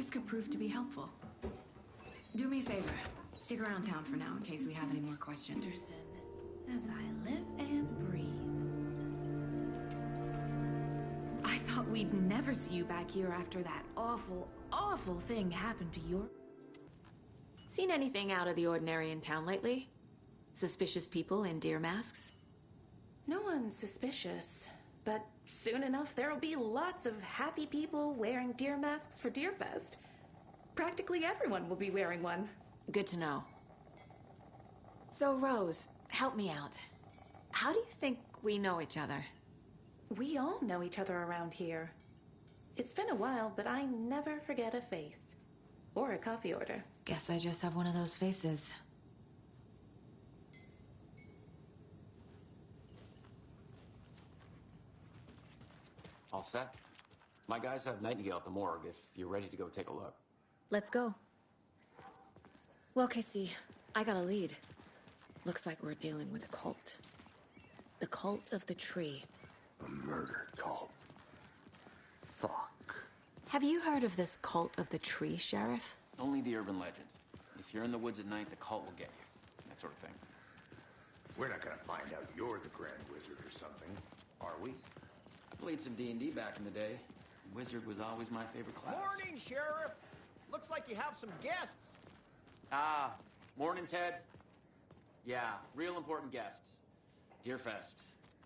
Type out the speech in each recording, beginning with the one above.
This could prove to be helpful. Do me a favor. Stick around town for now in case we have any more questions. Anderson, as I live and breathe. I thought we'd never see you back here after that awful, awful thing happened to your... Seen anything out of the ordinary in town lately? Suspicious people in deer masks? No one's suspicious, but soon enough there'll be lots of happy people wearing deer masks for Deerfest. Practically everyone will be wearing one. Good to know. So, Rose, help me out. How do you think we know each other? We all know each other around here. It's been a while, but I never forget a face. Or a coffee order. Guess I just have one of those faces. All set. My guys have Nightingale at the morgue if you're ready to go take a look. Let's go. Well, Casey, I got a lead. Looks like we're dealing with a cult. The cult of the tree. A murder cult. Fuck. Have you heard of this cult of the tree, Sheriff? Only the urban legend. If you're in the woods at night, the cult will get you. That sort of thing. We're not gonna find out you're the Grand Wizard or something, are we? I played some D&D back in the day. Wizard was always my favorite class. Morning, Sheriff! Looks like you have some guests. Ah, morning, Ted. Yeah, real important guests. Deerfest.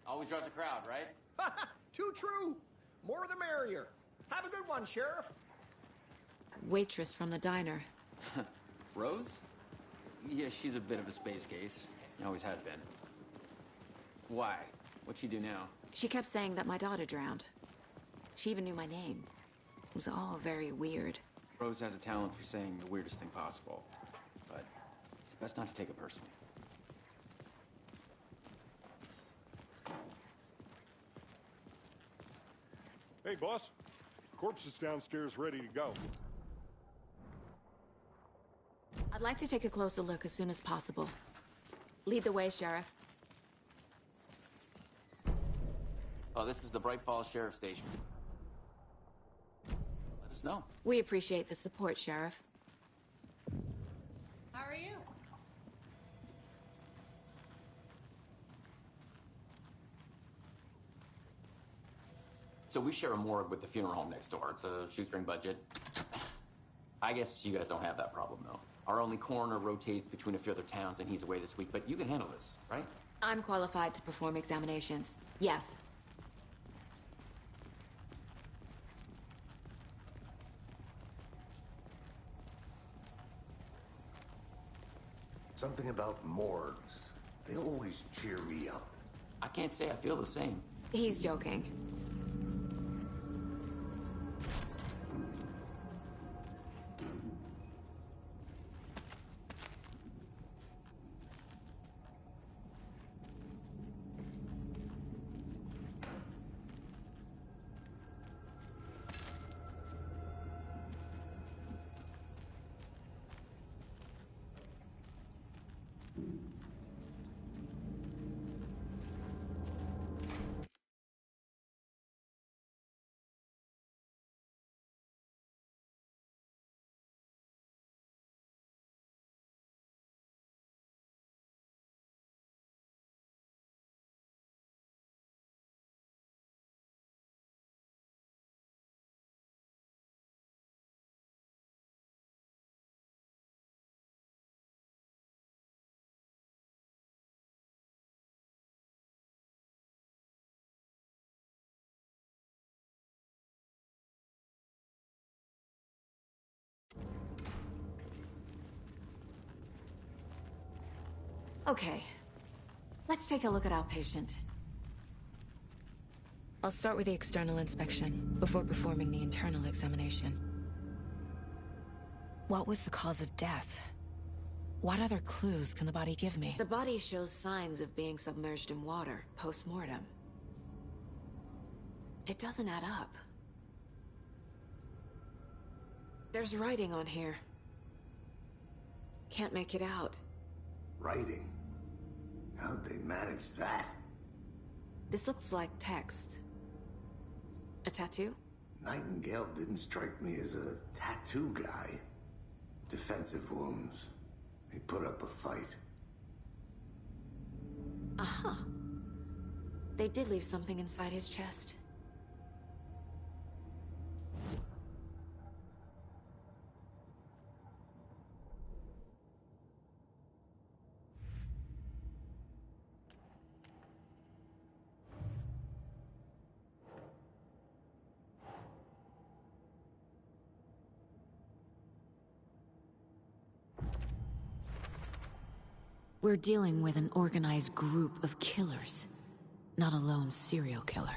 Always draws a crowd, right? Too true. More the merrier. Have a good one, Sheriff. Waitress from the diner. Rose? Yeah, she's a bit of a space case. Always has been. Why? What'd she do now? She kept saying that my daughter drowned. She even knew my name. It was all very weird. Rose has a talent for saying the weirdest thing possible. But it's best not to take it personally. Hey, boss. Corpse is downstairs ready to go. I'd like to take a closer look as soon as possible. Lead the way, Sheriff. Oh, this is the Bright Falls Sheriff Station. Let us know. We appreciate the support, Sheriff. How are you? So we share a morgue with the funeral home next door. It's a shoestring budget. I guess you guys don't have that problem, though. Our only coroner rotates between a few other towns, and he's away this week, but you can handle this, right? I'm qualified to perform examinations. Yes. Something about morgues. They always cheer me up. I can't say I feel the same. He's joking. Okay, let's take a look at our patient. I'll start with the external inspection before performing the internal examination. What was the cause of death? What other clues can the body give me? The body shows signs of being submerged in water post-mortem. It doesn't add up. There's writing on here. Can't make it out. Writing? How'd they manage that? This looks like text. A tattoo? Nightingale didn't strike me as a tattoo guy. Defensive wounds. He put up a fight. Uh-huh. They did leave something inside his chest. We're dealing with an organized group of killers, not a lone serial killer.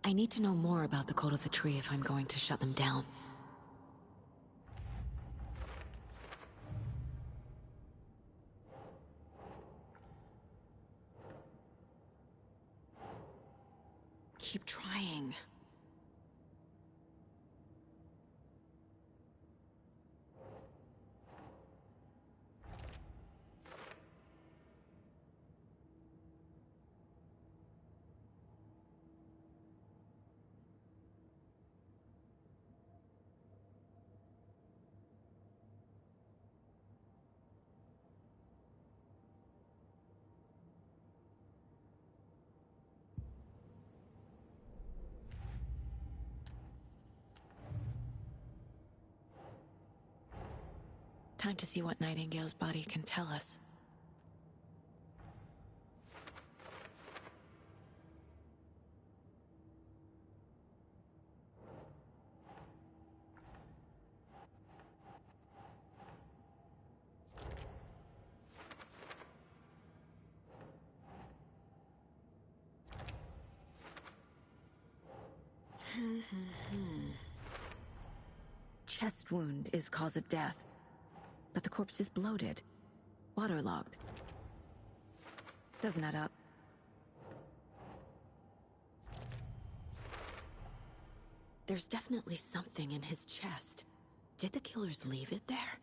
I need to know more about the Cult of the Tree if I'm going to shut them down. Keep trying. Time to see what Nightingale's body can tell us. Chest wound is cause of death. But the corpse is bloated, waterlogged. Doesn't add up. There's definitely something in his chest. Did the killers leave it there?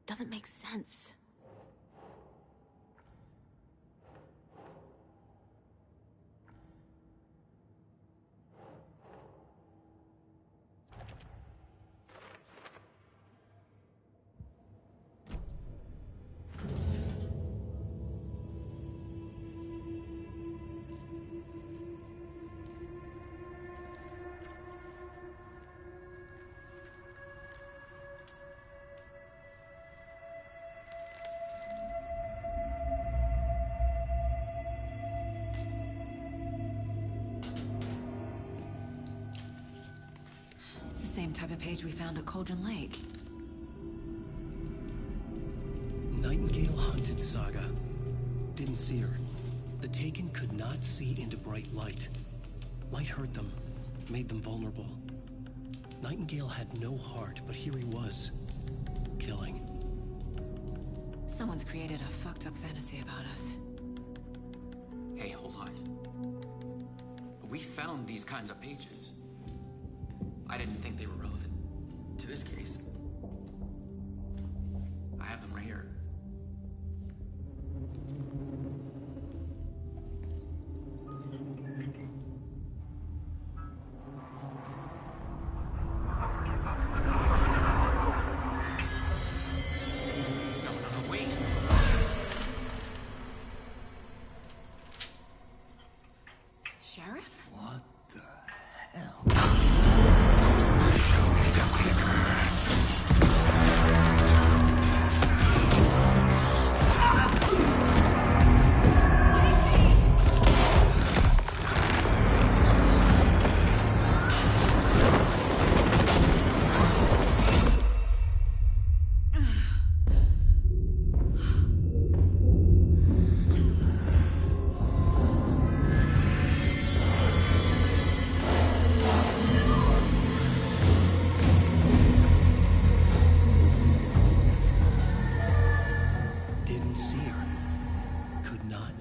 Doesn't make sense. Same type of page we found at Cauldron Lake. Nightingale hunted Saga. Didn't see her. The Taken could not see into bright light. Light hurt them, made them vulnerable. Nightingale had no heart, but here he was, killing. Someone's created a fucked up fantasy about us. Hey, hold on. We found these kinds of pages. I didn't think they were relevant to this case. I have them right here. No, wait. Sheriff? What the hell? Show me the clicker.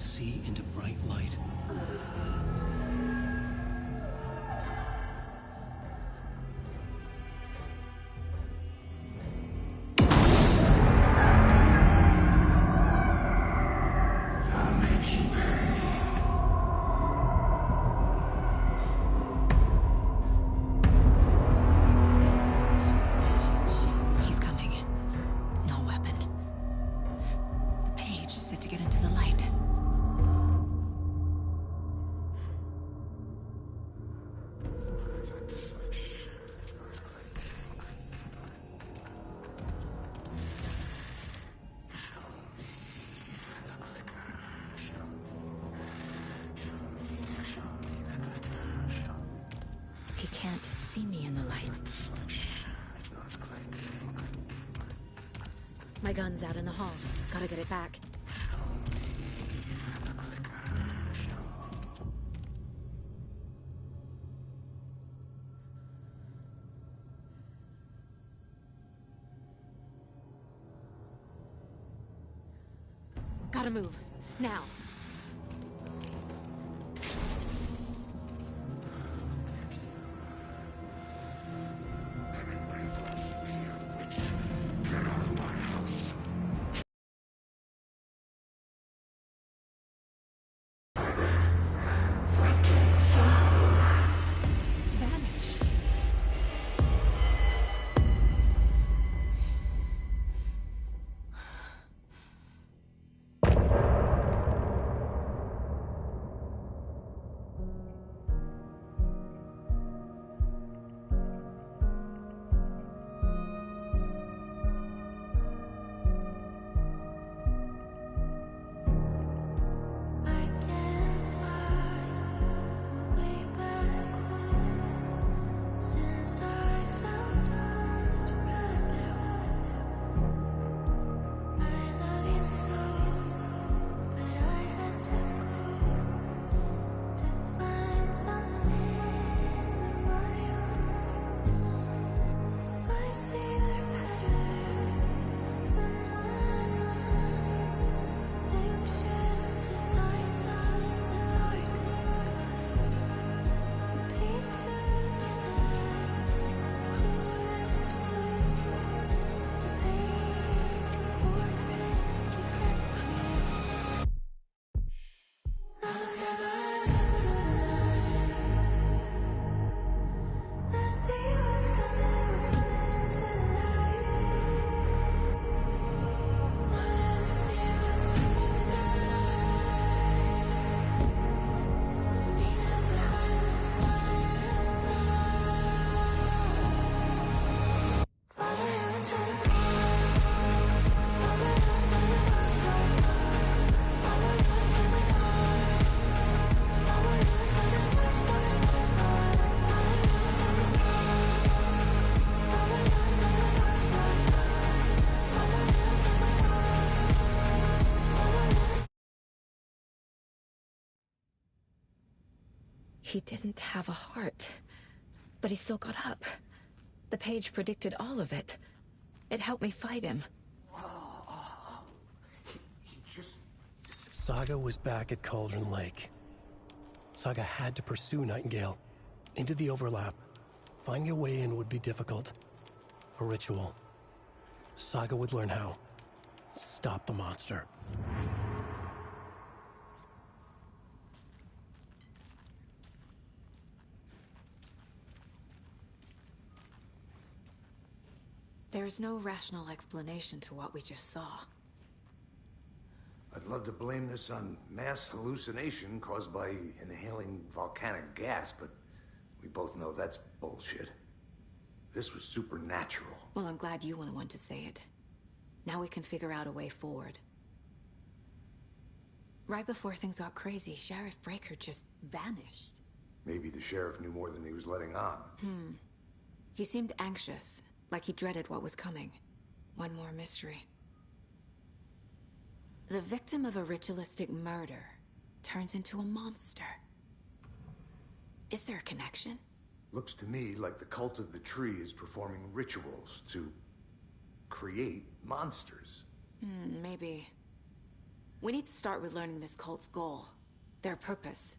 see into bright light. He's coming. No weapon. The page set to get into the light. He can't see me in the light. My gun's out in the hall. Gotta get it back. Gotta move. Now. Vanished. I can't find my way back home since I fell down this rabbit hole. I love you so, but I had to go to find something of my own. I see their pattern on my mind. Anxious designs of the darkest kind. Piece together, clueless clue to paint a portrait to get clear. I'm a scared through the night. I see what's coming into the light. My eyes to see what's inside. Needed behind the smile. Follow you into the dark. Follow you into the dark. Follow you into the dark. Follow you into the dark, dark, dark, dark. Follow you into the dark. Follow you into the dark, dark, dark. Follow you into the dark. Follow you. He didn't have a heart, but he still got up. The page predicted all of it. It helped me fight him. He just Saga was back at Cauldron Lake. Saga had to pursue Nightingale into the overlap. Finding a way in would be difficult. A ritual. Saga would learn how. Stop the monster. There's no rational explanation to what we just saw. I'd love to blame this on mass hallucination caused by inhaling volcanic gas, but we both know that's bullshit. This was supernatural. Well, I'm glad you were the one to say it. Now we can figure out a way forward. Right before things got crazy, Sheriff Breaker just vanished. Maybe the sheriff knew more than he was letting on. He seemed anxious, like he dreaded what was coming. One more mystery. The victim of a ritualistic murder turns into a monster. Is there a connection? Looks to me like the cult of the tree is performing rituals to create monsters. Maybe. We need to start with learning this cult's goal. Their purpose.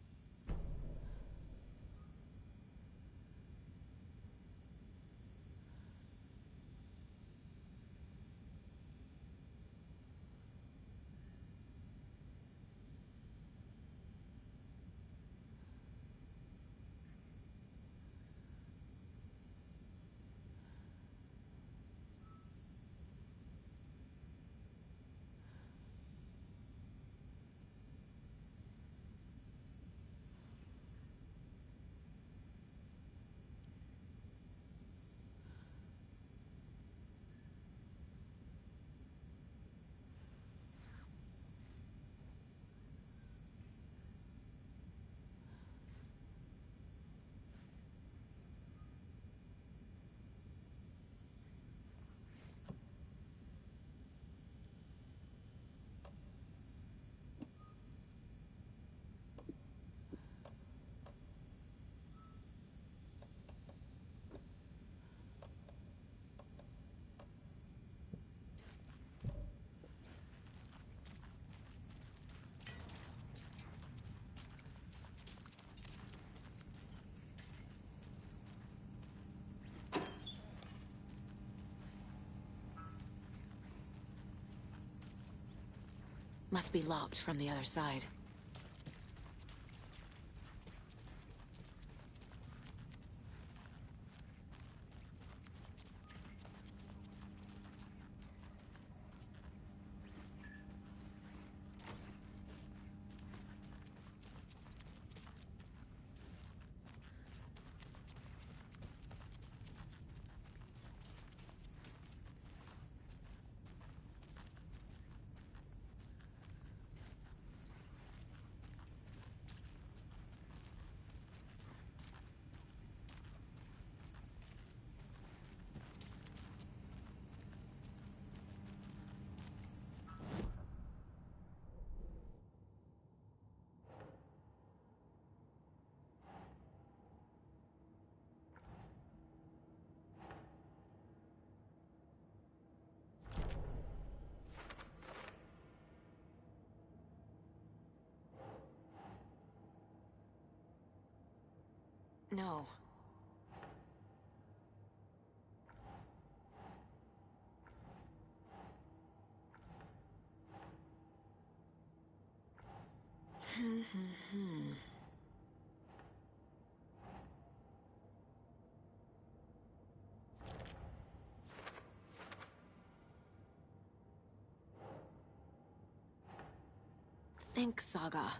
Must be locked from the other side. No. Think, Saga.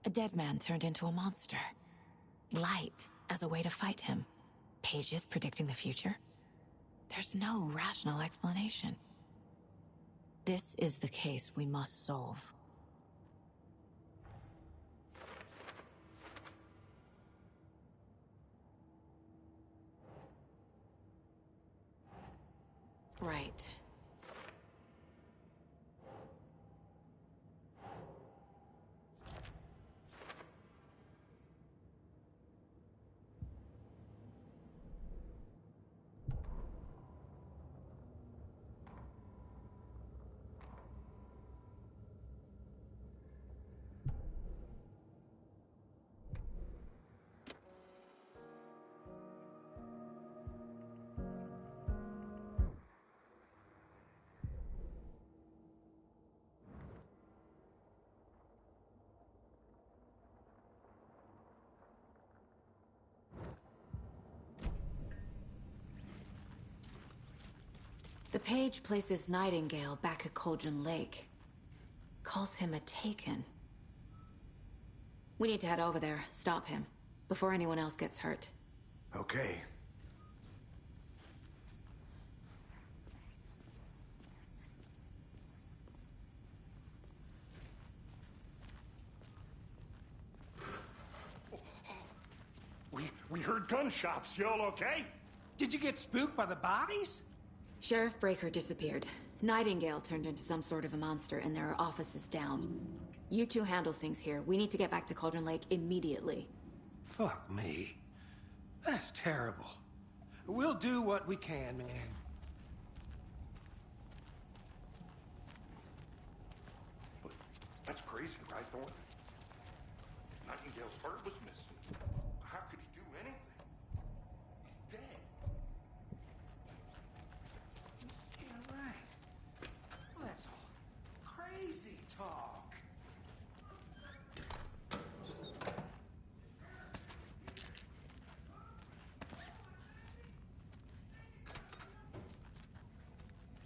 A dead man turned into a monster. Light as a way to fight him. Pages predicting the future. There's no rational explanation. This is the case we must solve. Right. The page places Nightingale back at Cauldron Lake. Calls him a Taken. We need to head over there, stop him, before anyone else gets hurt. Okay. heard gunshots. You all okay? Did you get spooked by the bodies? Sheriff Breaker disappeared. Nightingale turned into some sort of a monster, and there are offices down. You two handle things here. We need to get back to Cauldron Lake immediately. Fuck me. That's terrible. We'll do what we can, man. But that's crazy, right, Thornton? Nightingale's heart was missing. How could he do anything? He's dead. Yeah, right. Well, that's all crazy talk.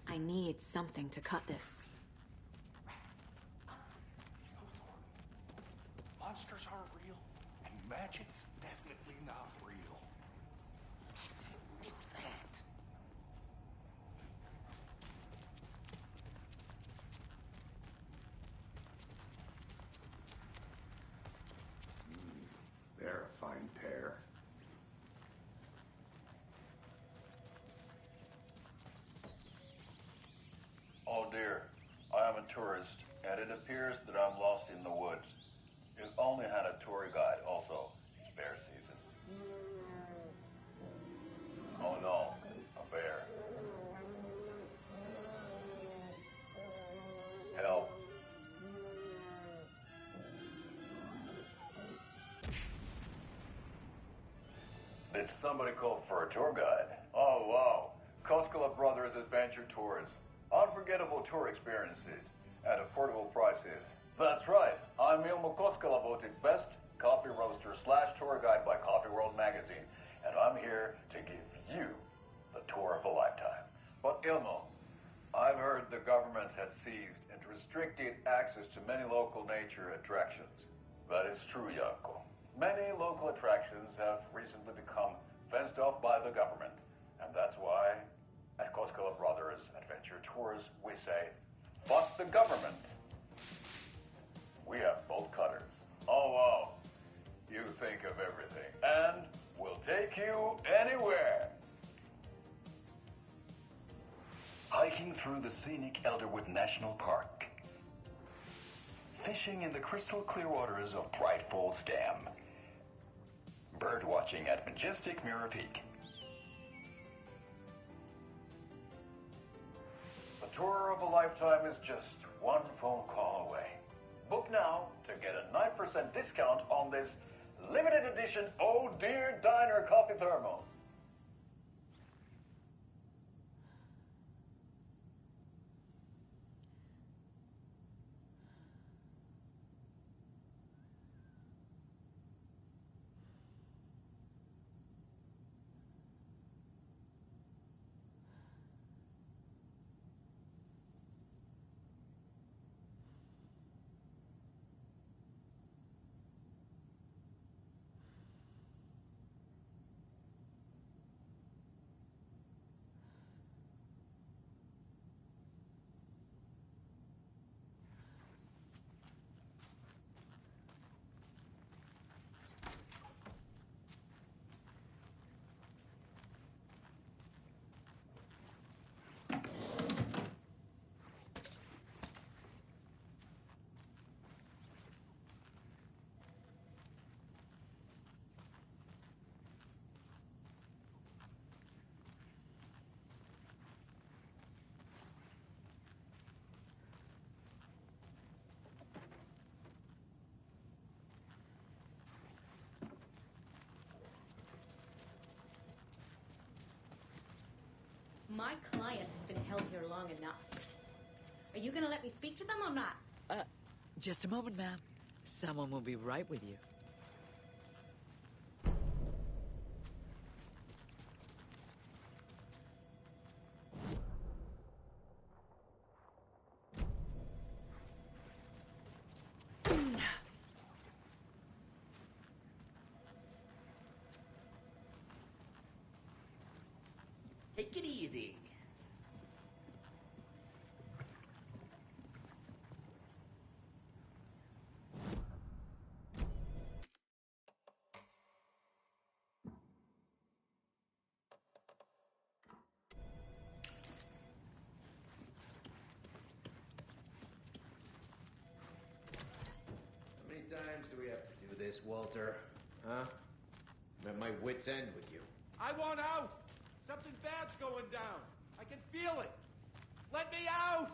I need something to cut this. Monsters aren't real, and magic's definitely not real. Knew that. They're a fine pair. Oh dear, I am a tourist, and it appears that I'm lost in the woods. You only had a tour guide, also. It's bear season. Oh no, a bear. Help. Did somebody call for a tour guide? Oh wow, Koskela Brothers Adventure Tours. Unforgettable tour experiences at affordable prices. That's right. I'm Ilmo Koskela, voted best coffee roaster / tour guide by Coffee World magazine, and I'm here to give you the tour of a lifetime. But Ilmo, I've heard the government has seized and restricted access to many local nature attractions. That is true, Janko. Many local attractions have recently become fenced off by the government, and that's why at Koskela Brothers Adventure Tours, we say, fuck the government. We have bolt cutters. Oh, wow. You think of everything. And we'll take you anywhere. Hiking through the scenic Elderwood National Park. Fishing in the crystal clear waters of Bright Falls Dam. Bird watching at majestic Mirror Peak. The tour of a lifetime is just one phone call away. Book now to get a 9% discount on this limited edition Oh Dear Diner coffee thermos. My client has been held here long enough. Are you gonna let me speak to them or not? Just a moment, ma'am. Someone will be right with you. Take it easy. this, Walter? Huh? I'm at my wit's end with you. I want out! Something bad's going down. I can feel it. Let me out!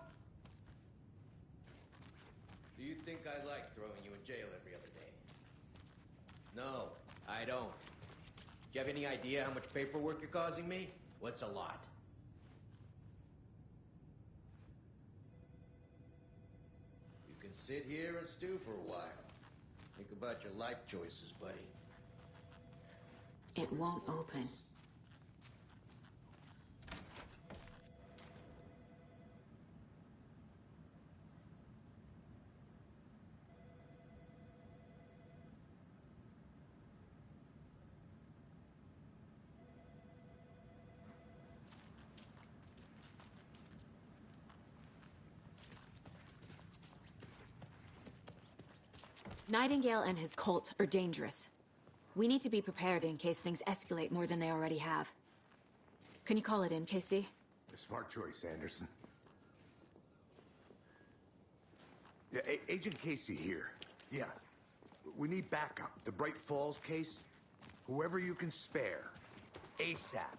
Do you think I like throwing you in jail every other day? No, I don't. Do you have any idea how much paperwork you're causing me? What's a lot? You can sit here and stew for a while. Think about your life choices, buddy. It won't open. Nightingale and his cult are dangerous. We need to be prepared in case things escalate more than they already have. Can you call it in, Casey? A smart choice, Anderson. Yeah, Agent Casey here. Yeah. We need backup. The Bright Falls case. Whoever you can spare. ASAP.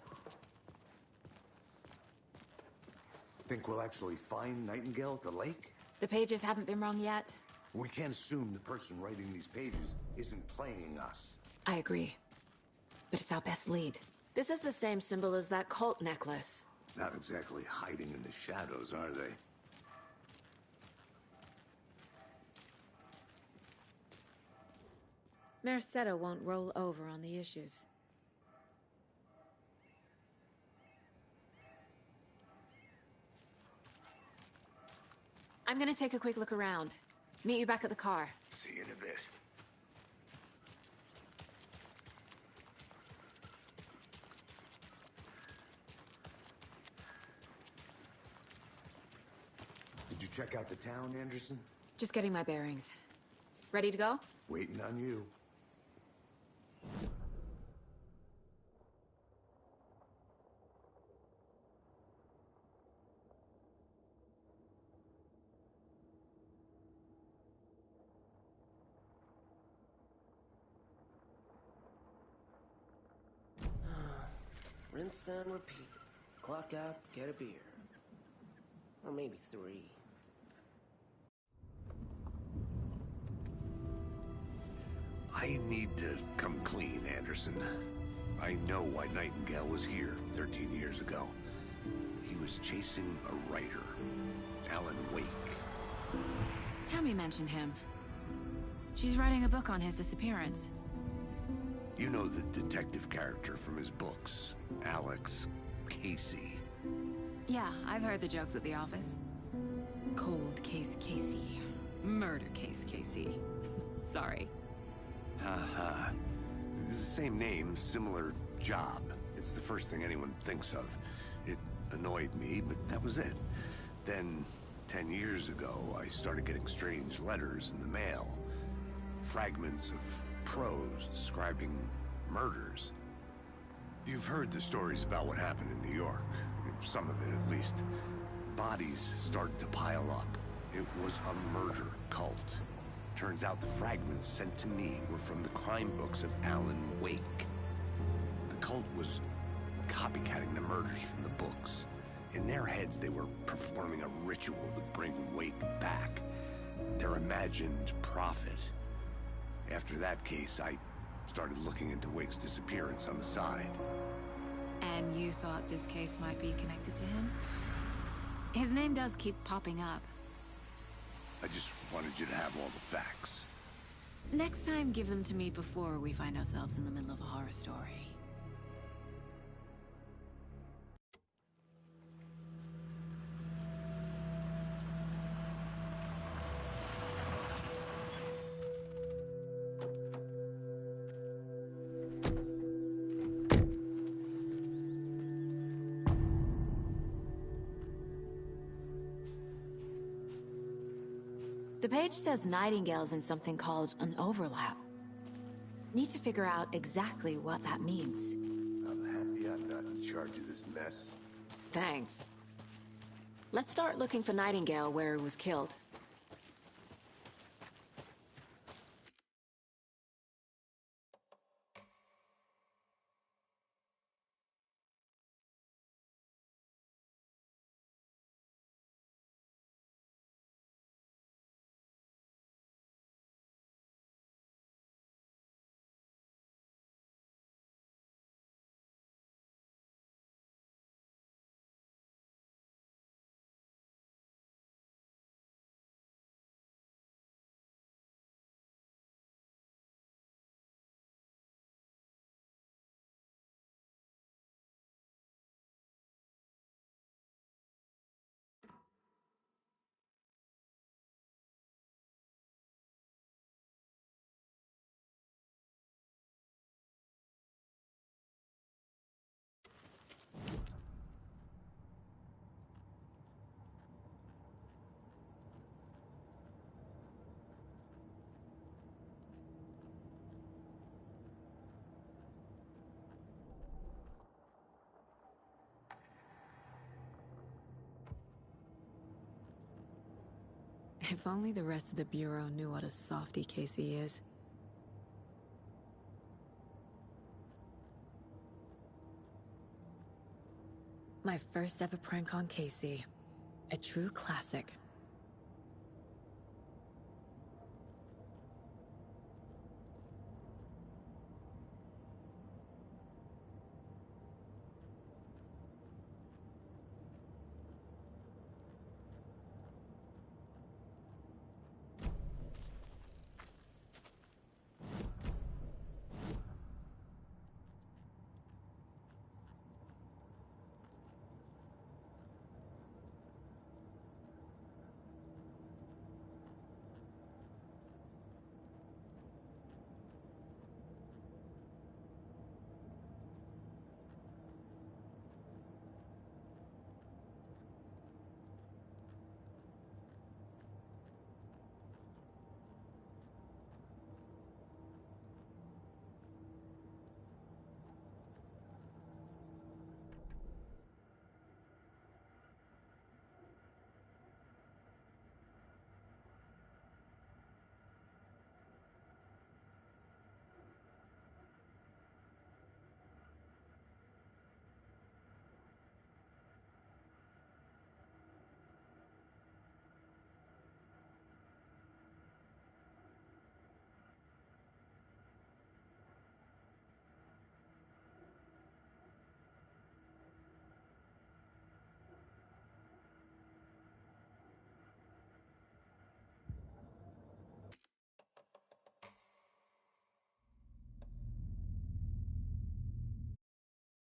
Think we'll actually find Nightingale at the lake? The pages haven't been wrong yet. We can't assume the person writing these pages isn't playing us. I agree. But it's our best lead. This is the same symbol as that cult necklace. Not exactly hiding in the shadows, are they? Mercado won't roll over on the issues. I'm gonna take a quick look around. Meet you back at the car. See you in a bit. Did you check out the town, Anderson? Just getting my bearings. Ready to go? Waiting on you. Rinse and repeat. Clock out, get a beer. Or maybe 3. I need to come clean, Anderson. I know why Nightingale was here 13 years ago. He was chasing a writer, Alan Wake. Tammy mentioned him. She's writing a book on his disappearance. You know the detective character from his books, Alex Casey. Yeah, I've heard the jokes at the office. Cold case Casey. Murder case Casey. Sorry. Haha. It's the same name, similar job. It's the first thing anyone thinks of. It annoyed me, but that was it. Then, 10 years ago, I started getting strange letters in the mail. Fragments of prose describing murders. You've heard the stories about what happened in New York. Some of it, at least. Bodies started to pile up. It was a murder cult. Turns out the fragments sent to me were from the crime books of Alan Wake. The cult was copycatting the murders from the books. In their heads, they were performing a ritual to bring Wake back. Their imagined prophet. After that case, I started looking into Wake's disappearance on the side. And you thought this case might be connected to him? His name does keep popping up. I just wanted you to have all the facts. Next time, give them to me before we find ourselves in the middle of a horror story. The page says Nightingale's in something called an overlap. Need to figure out exactly what that means. I'm happy I'm not in charge of this mess. Thanks. Let's start looking for Nightingale where he was killed. If only the rest of the Bureau knew what a softy Casey is. My first ever prank on Casey. A true classic.